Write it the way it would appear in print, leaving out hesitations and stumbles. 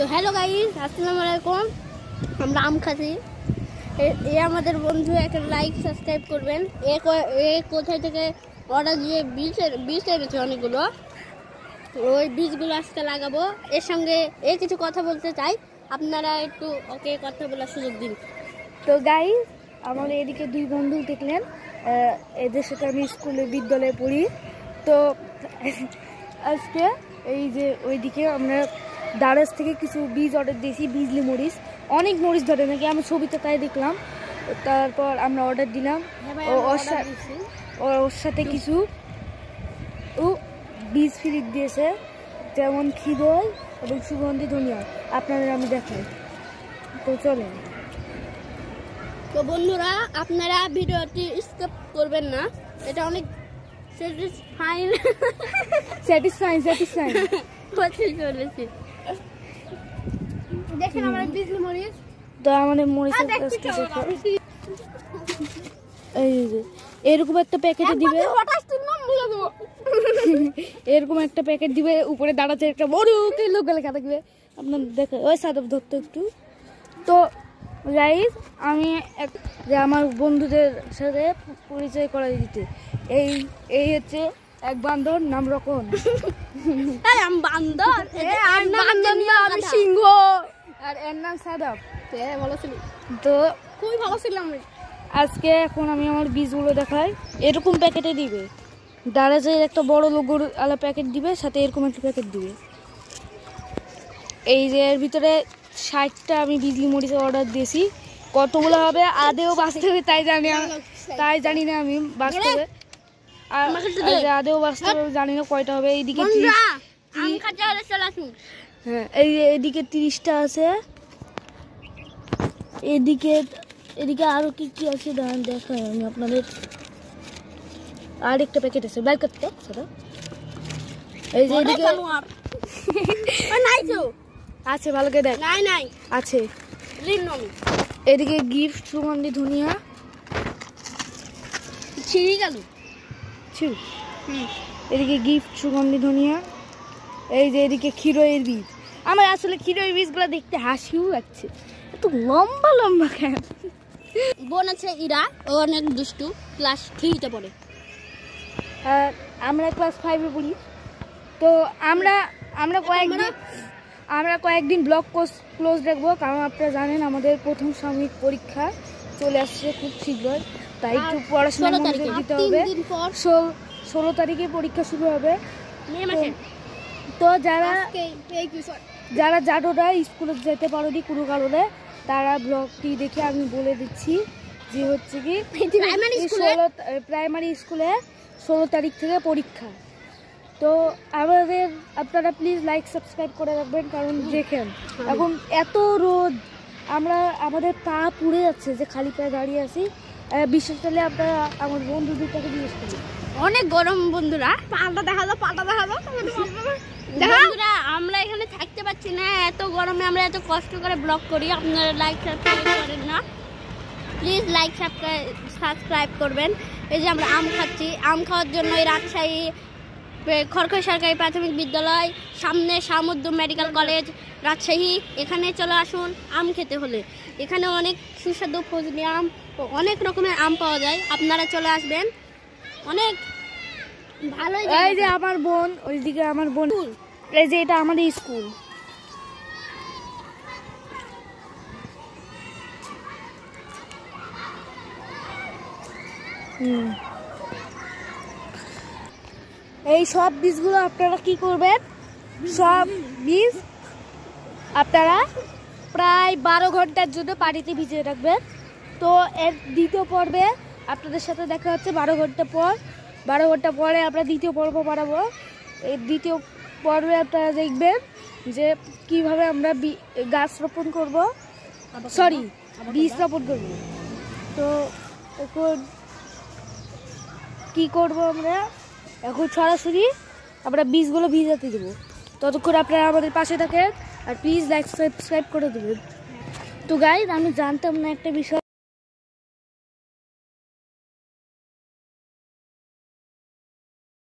তো hello guys, আসসালামু আলাইকুম। আমরা আম খাচ্ছি। এ আমাদের বন্ধু, একটা লাইক সাবস্ক্রাইব করবেন। এ কোথায় থেকে অর্ডার দিয়ে বীজ এনেছে অনেকগুলো। ওই বীজগুলো আজকে লাগাবো। এর সঙ্গে কিছু কথা বলতে চাই, আপনারা একটু ওকে কথা বলার সুযোগ দিন। তো গাইস, আমাদের এদিকে দুই বন্ধু দেখলেন, এদের সাথে আমি স্কুলে বিদ্যালয়ে পড়ি। তো আজকে এই যে ওইদিকে আমরা দারাজ থেকে কিছু বীজ অর্ডার দিয়েছি, বিজলি মরিচ। অনেক মরিচ ধরে নাকি, আমি ছবিতে তাই দেখলাম। তারপর আমরা অর্ডার দিলাম। ওর সাথে কিছু বীজ ফ্রি দিয়েছে, যেমন খিদই এবং সুগন্ধি ধনিয়া। আপনাদের আমি দেখাই, তো চলেন। তো বন্ধুরা, আপনারা ভিডিওটি স্কিপ করবেন না, এটা অনেক স্যাটিসফাইং চলেছে। দেখেন আমার বিজলি মরিচ। তো আমাদের মরিচের কাজটা দেখো, এই যে এরকম একটা প্যাকেটে দিবে, এরকম একটা প্যাকেট দিবে, উপরে দাঁড়াচ্ছে একটা বড় লোক লেখা থাকবে। আপনার দেখে ওই সাদব ধরতে একটু। তো গাইস, আমি যে আমার বন্ধুদের সাথে পরিচয় করাই দিতে, এই হচ্ছে এক বান্দর, নাম রকন। আমি সিংহ, আর এর নাম সাদব। তো খুবই ভালো ছিলাম। আজকে এখন আমি আমার বীজগুলো দেখাই। এরকম প্যাকেটে দিবে, দারাজের একটা বড় লোগোর আলা প্যাকেট দিবে, সাথে এরকম একটা প্যাকেট দিবে। এই যে এর ভিতরে 60টা আমি বিজলি মরিচের অর্ডার দিয়েছি। কতগুলো হবে আদেও বাস্তবে তাই জানি না আমি বাস্তবে, আর আদেও বাস্তবে জানি না কয়টা হবে। এইদিকে হ্যাঁ, এইদিকে 30টা আছে। এদিকে আরো কি কি আছে দেখাই আমি আপনাদের। আর একটা প্যাকেট আছে, বাইর করতে সেটা। এই যে এদিকে আছে, ভালো করে দেখ। নাই আছে। এদিকে গিফট সুগন্ধি ধনিয়া ছিঁড়ে গেল। এদিকে গিফট সুগন্ধি ধনিয়া। এই যে এদিকে ক্ষীরয়ের বীজ। আমার আসলে ক্ষীরয়ের বীজগুলো দেখতে হাসিও লাগছে, এত লম্বা লম্বা কেন। বোন আছে ইরা, ও অনেক দুষ্টু, ক্লাস 3-তে পড়ে। আমরা ক্লাস 5-এ পড়ি। তো আমরা কয়েকদিন ব্লগ ক্লোজ রাখবো, কারণ আপনারা জানেন আমাদের প্রথম সাময়িক পরীক্ষা চলে আসছে খুব শীঘ্রই। তাই একটু পড়াশোনা মনোযোগ দিতে হবে। 16 তারিখে পরীক্ষা শুরু হবে। তো যারা জাডোরা স্কুলে যেতে পারোনি কোনো কারণে, তারা ব্লগটি দেখে আমি বলে দিচ্ছি যে হচ্ছে কি প্রাইমারি স্কুলে 16 তারিখ থেকে পরীক্ষা। তো আপনারা প্লিজ লাইক সাবস্ক্রাইব করে রাখবেন, কারণ দেখেন এখন এত রোদ, আমাদের পা পুড়ে যাচ্ছে যে খালি পায়ে দাঁড়িয়ে আছি। বিশেষ করে আপনারা আমার বন্ধু দুটাকে জিজ্ঞেস করি, অনেক গরম। বন্ধুরা, পাল্টা দেখা যাও। বন্ধুরা, আমরা এখানে থাকতে পারছি না, এত গরমে আমরা এত কষ্ট করে ব্লগ করি। আপনারা লাইক সাবস্ক্রাইব করেন না, প্লিজ লাইক সাবস্ক্রাইব করবেন। এই যে আমরা আম খাচ্ছি, আম খাওয়ার জন্য এই রাজশাহী খড়খড়ি সরকারি প্রাথমিক বিদ্যালয়, সামনে শাহমুদ্দু মেডিকেল কলেজ রাজশাহী, এখানে চলে আসুন আম খেতে হলে। এখানে অনেক সুস্বাদু ফজলি আম ও অনেক রকমের আম পাওয়া যায়, আপনারা চলে আসবেন। অনেক ভালো। এই যে আমার বোন, ওইদিকে আমার বোন, এই যে এটা আমাদের স্কুল। এই সব বীজগুলো আপনারা কি করবেন, সব বীজ আপনারা প্রায় 12 ঘন্টার জন্য পানিতে ভিজিয়ে রাখবেন। তো এর দ্বিতীয় পর্বে আপনাদের সাথে দেখা হচ্ছে 12 ঘন্টা পর। 12 ঘন্টা পরে আমরা দ্বিতীয় পর্ব বানাবো। এই দ্বিতীয় পর্বে আপনারা দেখবেন যে কিভাবে আমরা গাছ রোপণ করব, বীজ রোপণ করব। তো এখন কি করব আমরা, এখন সরাসরি আমরা বীজগুলো ভিজাতে দেবো। ততক্ষণ আপনারা আমাদের পাশে থাকেন, আর প্লিজ লাইক সাবস্ক্রাইব করে দেবেন। তো গাইজ, আমি জানতাম না একটা বিষয়,